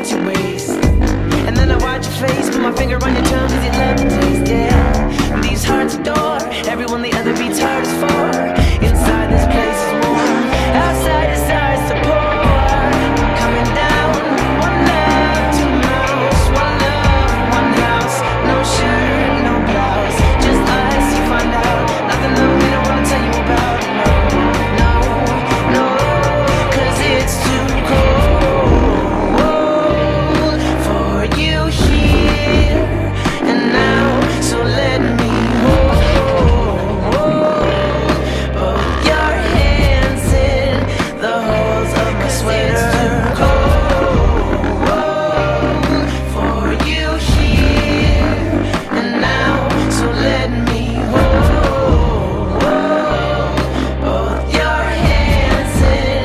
at your waist. And then I watch your face, put my finger on your tongue, cause you love the taste, yeah. These hearts adore everyone the other beats hard is for. Inside this place is warm, outside is ice to pour. Coming down, one love, two mouths, one love, one house. No shirt, no blouse, just us, you find out. Nothing that we don't wanna tell you about. No, no, no, cause it's too cold for you here and now. So let me hold both your hands in the holes of my sweater. It's too cold for you here and now. So let me hold both your hands in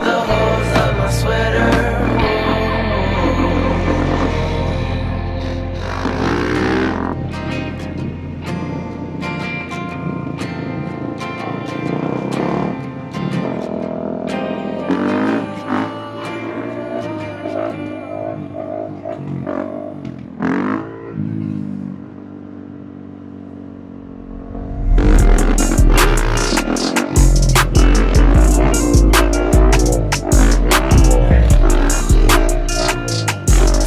the holes of my sweater.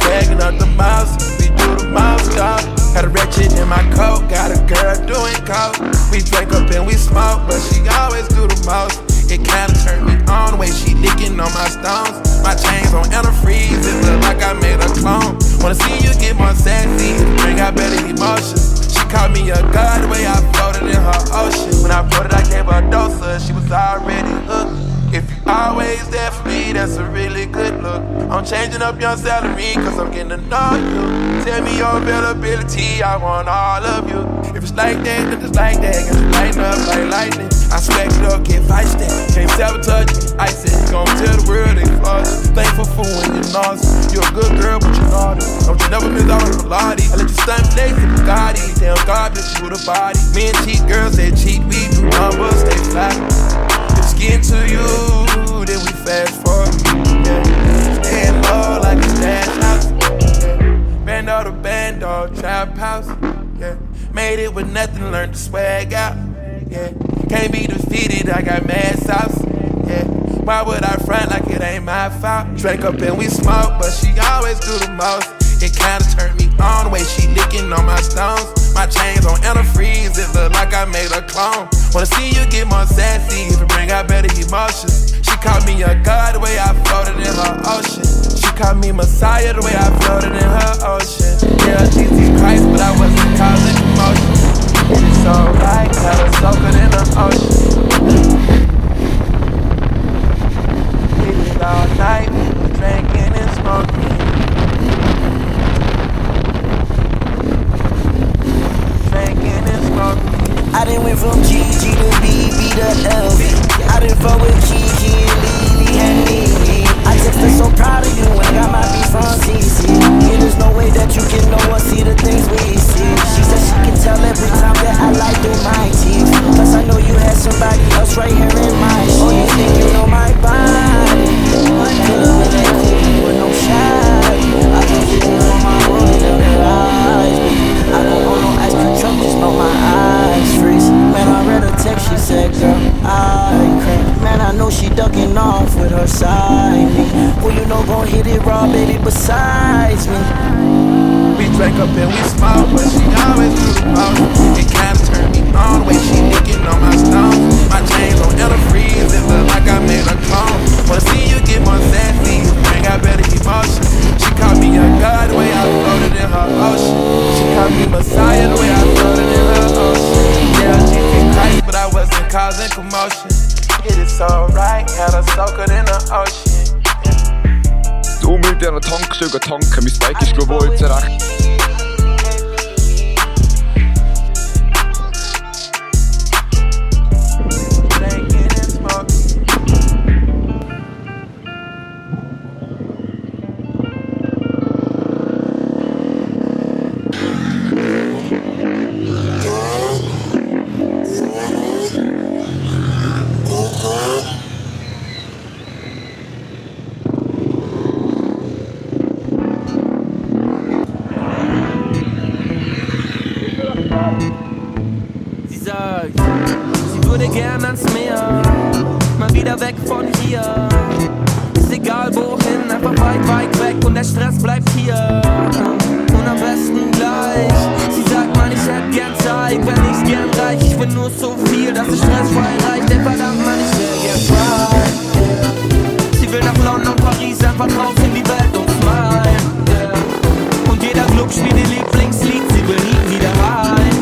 Tagging up the mouse, we do the mouse dog. Had a ratchet in my coat, got a girl doing coke. We drink up and we smoke, but she always do the most. It kinda turned me on the way she licking on my stones. My chains on antifreeze, it look like I made a clone. Wanna see you get more sassy, bring out better emotions. She called me a god the way I floated in her ocean. When I floated, I gave her a dose of, she was already hooked. If you always there for me, that's a really good look. I'm changing up your salary, cause I'm getting to know you. Tell me your availability, I want all of you. If it's like that, then it's like that. Got you lighting up like lightning. I smack it up, get feisty. Can't sabotage me, ice it. Gonna tell the world they flaws. Thankful for when you're nauseous. You're a good girl, but you're naughty. Don't you never miss out on the Pilates. I let you stunt flex in Bugatti. Damn God bless you with a body. Me and cheat girls, they cheat. We do numbers, stay flat. Get to you, then we fast forward. Yeah. Staying low like a stash house. Yeah. Bando to bando, trap house. Yeah. Made it with nothing, learned to swag out. Yeah. Can't be defeated, I got mad sauce. Yeah. Why would I front like it ain't my fault? Drink up and we smoke, but she always do the most. It kinda turned me on the way she licking on my stones. My chains on antifreeze, it look like I made a clone. Wanna see you get more sassy, if it bring out better emotions. She called me a god the way I floated in her ocean. She called me Messiah the way I floated in her ocean. Yeah, Jesus Christ, but I wasn't causing commotion. It's alright, got her soaking in the ocean. Did it all night, drinking and smoking. I done went from GG to BB to LV. I done fuck with Kiki and Lily and Nene. I text her so proud of you when I got my beat from CC. Yeah, there's no way that you can know or see the things we see. She said she can tell every time that I lie through my teeth. Plus I know you had somebody else right here in my shit. Oh, you think you know my body? Could've been that cool with no shy. I can see you on my road in her eyes. I don't own no ice cream truck, just know my eyes freeze. Man, I read her text, she said, girl, I crack. Man, I know she ducking off with her side me. Well, you know gon' hit it raw, baby, besides me. We drank up and we smoke, but she always do the most. It kinda turned me on the way she licking on my stones. My chains on antifreeze, it look like I made a clone. Wanna see you get more sassy, bring out better emotions. She called me a god the way I floated in her ocean. She called me Messiah the way I floated in her ocean. Yeah, Jesus Christ, but I wasn't causing commotion. It is alright, had her soaking in the ocean. Unbedingt an der Tankstelle tanken, mein Bike ist glaube ich jetzt recht. wieder weg von hier. Ist egal wohin, einfach weit weg und der Stress bleibt hier. Und am besten gleich. Sie sagt man, ich hätte gern Zeit, wenn ich's gern reich. Ich will nur so viel, dass es stressfrei reicht. Denn verdammt man, ich wär gern frei. Sie will nach London, Paris, einfach raus in die Welt und smile. Und jeder Club spielt ihr Lieblingslied, sie will nie wieder rein.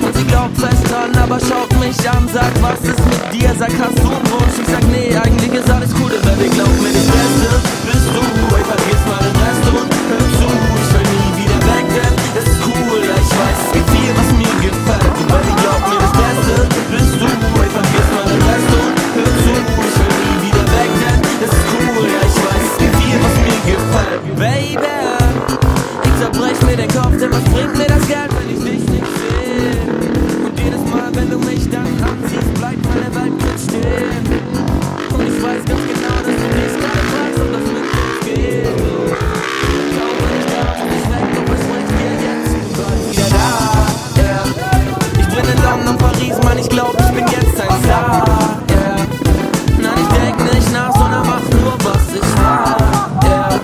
Und sie glaubt fest dran, aber schaut mich an, sagt, was ist mit dir? Sagt, hast du einen Wunsch? Ich sag, nee, eigentlich ist alles cool, Baby, glaub mir, das Beste bist du. Ey, vergiss mal den Rest und hör zu, ich will nie wieder weg, denn es ist cool, ja, ich weiß, es gibt viel, was mir gefällt. Und Baby, glaub mir, das Beste bist du. Ey, vergiss mal den Rest und hör zu, ich will nie wieder weg, denn es ist cool, ja, ich weiß, es gibt viel, was mir gefällt. Baby, ich zerbrech mir den Kopf, denn was bringt mir das Geld, wenn ich dich nicht sehe? Und jedes Mal, wenn du mich dann anziehst, bleibt meine Welt kurz stehen. Und ich weiß ganz genau, dass du dich gerade fragst, ob das mit uns geht. Schau, wenn ich da bin, ich weg, doch was bringt dir jetzt? Du bleibst wieder da, yeah. Ich bin in London, Paris, Mann, ich glaub, ich bin jetzt ein Star, yeah. Nein, ich denk nicht nach, sondern mach nur, was ich mag, yeah.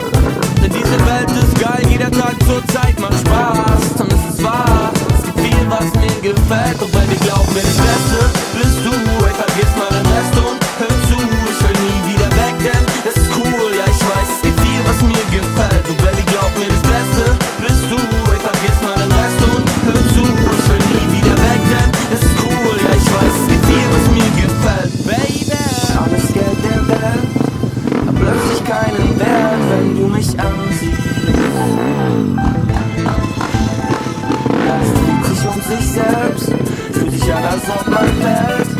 Denn diese Welt ist geil, jeder Tag zur Zeit macht Spaß. Und es ist wahr, es gibt viel, was mir gefällt. Und wenn ich glaub mir, das Beste bist du. Ey, vergiss mal den Rest und hör zu, ich will nie wieder weg, denn es ist cool, ja, ich weiß, es gibt viel, was mir gefällt. Und wenn ich glaub mir, das Beste bist du. Ey, vergiss mal den Rest und hör zu, ich will nie wieder weg, denn es ist cool, ja, ich weiß, es gibt viel, was mir gefällt. Baby, alles Geld der Welt hat plötzlich keinen Wert, wenn du mich ansiehst. Alles dreht sich um sich selbst, fühlt sich an, als ob man fällt.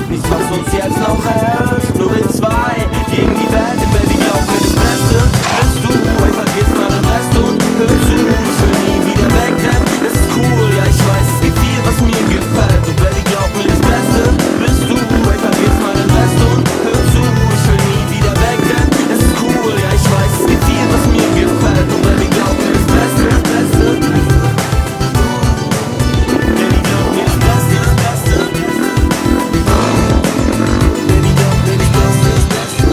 Nichts, was uns jetzt noch hält, nur wir zwei gegen die Welt. Und Baby, glaub mir, das Beste bist du. Ey, vergiss mal den Rest und hör zu, ich will nie wieder weg, denn es ist cool, ja, ich weiß, es gibt viel, was mir gefällt. Und Baby, glaub mir, das Beste bist du. Ey, vergiss mal den Rest und hör zu, ich will nie wieder weg, denn es ist cool, ja, ich weiß, es gibt viel, was mir gefällt. Und Baby, glaub mir, das Beste, das Beste. Baby, glaub mir, das Beste, das Beste. Baby, glaub mir, das Beste, das Beste.